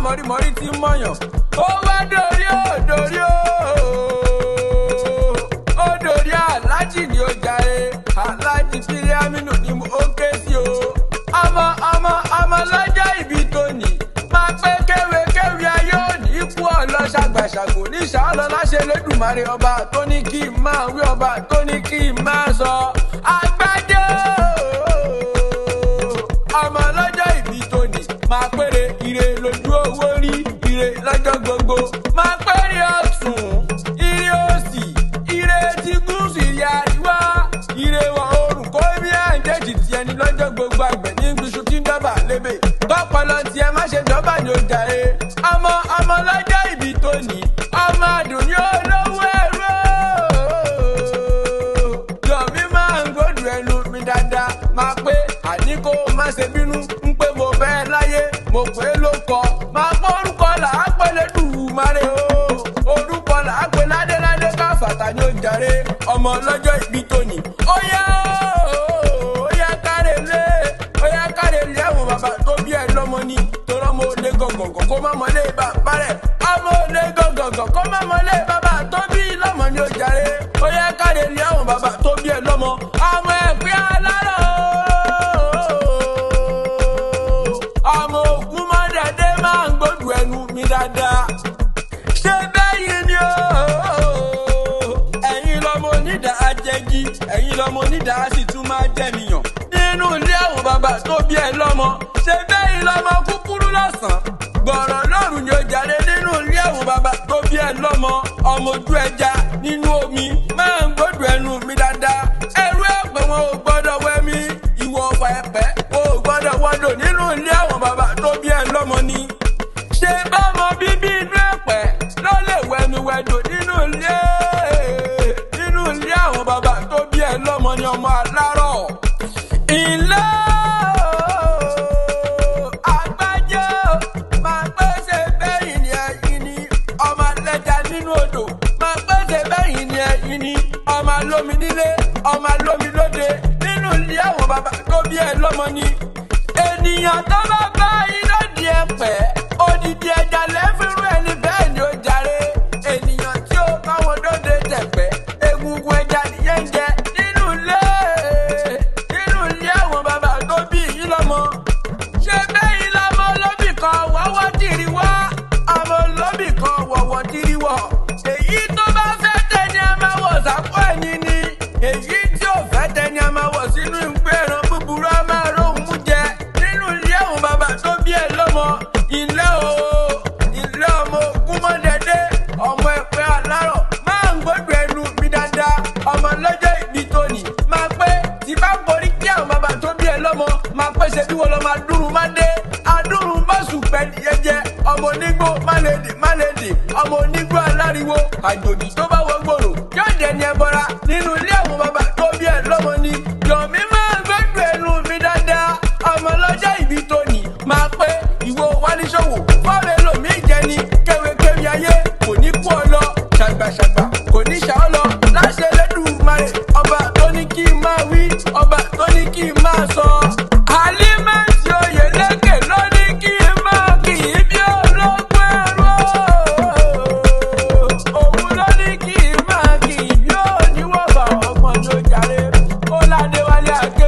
mọ̀rímọ̀rí tí mọ̀yàn. Ó wá dórí Aláàjì ni ó jàre. Aláàjì Bílíámínù ni mo ké sí o. Ọmọ lọ́jọ́ ìbí tòní. Máa pé kéwé ayé òní kú ọ̀lọ́ ṣàgbàṣàgbò ní ìṣàlọ́ láṣẹ lẹ́dùnmáre ọba tó ní kí n máa wí ọba tó ní kí n máa sọ. Àgbájọ ọmọ lọ́jọ́ ìbí tòní. Máa péré ire lójú owó rí ire lọ́jọ́ gbogbo. Máa péré ọ̀tún ire òsì ire ti gúúsù ire àríwá ire wọ̀ oòrùn kó bí ẹ̀ǹdẹ́jì ti ẹni lọ́jọ́ gbogbo àgbẹ̀ ní gbìṣù tí ń dọ́bà lébè. Tọ́pọ̀lọ tiẹ̀ má ṣe dọ́bà ní ọjà ẹ̀. Ọmọ lọ́jọ́ ìbí tòní. Ọmọ àdùnní olówó ẹ̀rọ. Yọ̀mí máa ń gbódù ẹnu mi dáadáa. Máa pé àní kó má ṣe bínú ń pé mo bẹ́ẹ̀ láyé mo pé ló kọ. Máa pọ́ orúkọ là á pẹ́ lẹ́dùnmáre o. Orúkọ là á pẹ́ ládéládé káfàtà ní ọjà rẹ̀. Ọmọ lọ́jọ́ ìbí tòní. Ó yá kárẹ̀lé àwọn bàbá tó bí ẹ lọ́mọ ni. Torọ́ mo lé gọ̀gọ̀gọ̀ kó má mọ́lé bàbá rẹ̀. Ọmọ lé gọ̀gọ̀gọ̀ kó má mọ́lé bàbá tó bí lọ́mọ ni ó jàre. Ó yá kárẹ̀lé àwọn bàbá tó bí ẹ lọ́mọ. Ọmọ ẹ̀pẹ́ alárọ̀. Ọmọ ògún mọ́dẹ̀dẹ́ máa ń gbódù ẹnu mi dáadáa. Ṣé bẹ́yìn ni o? Ẹ̀yin lọmọ onídàá ajẹ́gi. Ẹ̀yin lọmọ onídàá sì tún máa jẹ́niyàn. Nínú ilé àwọn bàbá tó bí ẹ lọ́mọ. Ṣé bẹ́yìn lọmọ kúkúrú lọ́sàn-án? Gbọ̀rọ̀ lọ́rùn ni ó jàre nínú ilé àwọn bàbá tó bí ẹ lọ́mọ. Ọmọ ojú ẹja nínú omi máa ń gbódù ẹnu mi dáadáa. Ẹrú ẹ̀pẹ̀ wọn ò gbọ́dọ̀ wẹ̀mí. Ìwọ ọ̀fà ẹ̀pẹ̀ ò gbọ́dọ̀ wọ́dọ̀ nínú ilé àwọn bàbá tó bí ẹ lọ́mọ ni. Ṣé bọ́mọ bíbí inú ẹ̀pẹ̀ ló lè wẹ̀mí wẹ̀dọ̀ nínú ilé àwọn bàbá tó bí ẹ lọ́mọ ni ọmọ alárọ̀. Ilé Àgbájọ máa pèsè bẹ́yìn ni ẹ̀yin ni ọmọ alẹ́ja nínú odò. Máa pèsè bẹ́yìn ni ẹ̀yin ni ọmọ alómi nílé ọmọ alómi lóde nínú ilé àwọn bàbá tó bí ẹ lọ́mọ ni. Ènìyàn tó bá bá iná di ẹ̀pẹ̀ odidi ẹja lẹ́fìrú ẹni bẹ́ẹ̀ ni ó jàre. Ènìyàn tí ó káwọn dóde tẹ̀pẹ̀ egungun ẹja nìyẹn jẹ nínú ilé àwọn bàbá tó bí yín lọ́mọ. Ṣé bẹ́yìn lọ́mọ olóbì kan wọ́wọ́ tìrì wá ọmọ olóbì kan wọ̀wọ̀ tìrì wọ̀. Èyí tó bá fẹ́ tẹ ni a máa wọ̀ sápò ẹ̀yìn ni. Èyí tí ò fẹ́ tẹ ni a máa wọ̀ sínú ìgbé ẹran búburú a máa róhùn mú jẹ nínú ilé àwọn bàbá tó bí ẹ lọ́mọ. Ilé ọmọ ògún mọ́dẹ̀dẹ́ ọmọ ẹ̀pẹ́ alárọ̀ máa ń gbódù ẹnu mi dáadáa. Ọmọ lọ́jọ́ ìbí tòní. Máa pé tí bá borí kí àwọn bàbá tó bí ẹ lọ́mọ. Máa pé ṣe bí wọ́n lọ máa dúró má dé. Adúrún má sùn pẹ́ nìyẹn jẹ́. Ọmọ onígbó má lè dì. Ọmọ onígbó aláriwo. Àjòjì tó bá wọ gbòòrò yóò jẹ́ ní ẹbọra nínú ilé àwọn bàbá tó bí ẹ lọ́mọ ni. Yọ̀mí máa ń gbódù ẹnu mi dáadáa. Ọmọ lọ́jọ́ ìbí tòní. Máa pé ìwọ wáníṣòwò fọ́ọ̀rẹ́ lòmí ìjẹni kéwé ayé kò ní kú ọ lọ. Ṣàgbàṣàgbà kò ní ṣà ọ lọ. Láṣẹ lẹ́dùnmáre ọba tó ní kí n máa wí ọba tó ní kí n máa sọ. Àlímẹ́ǹtì Oyèlékè ló ní kí n máa kì í bí ológun ẹ̀rọ. Òun ló ní kí n máa kì í bí oníwọ̀bà ọgbọ̀n ló jàre. Ó ládé wálé àgbẹ̀.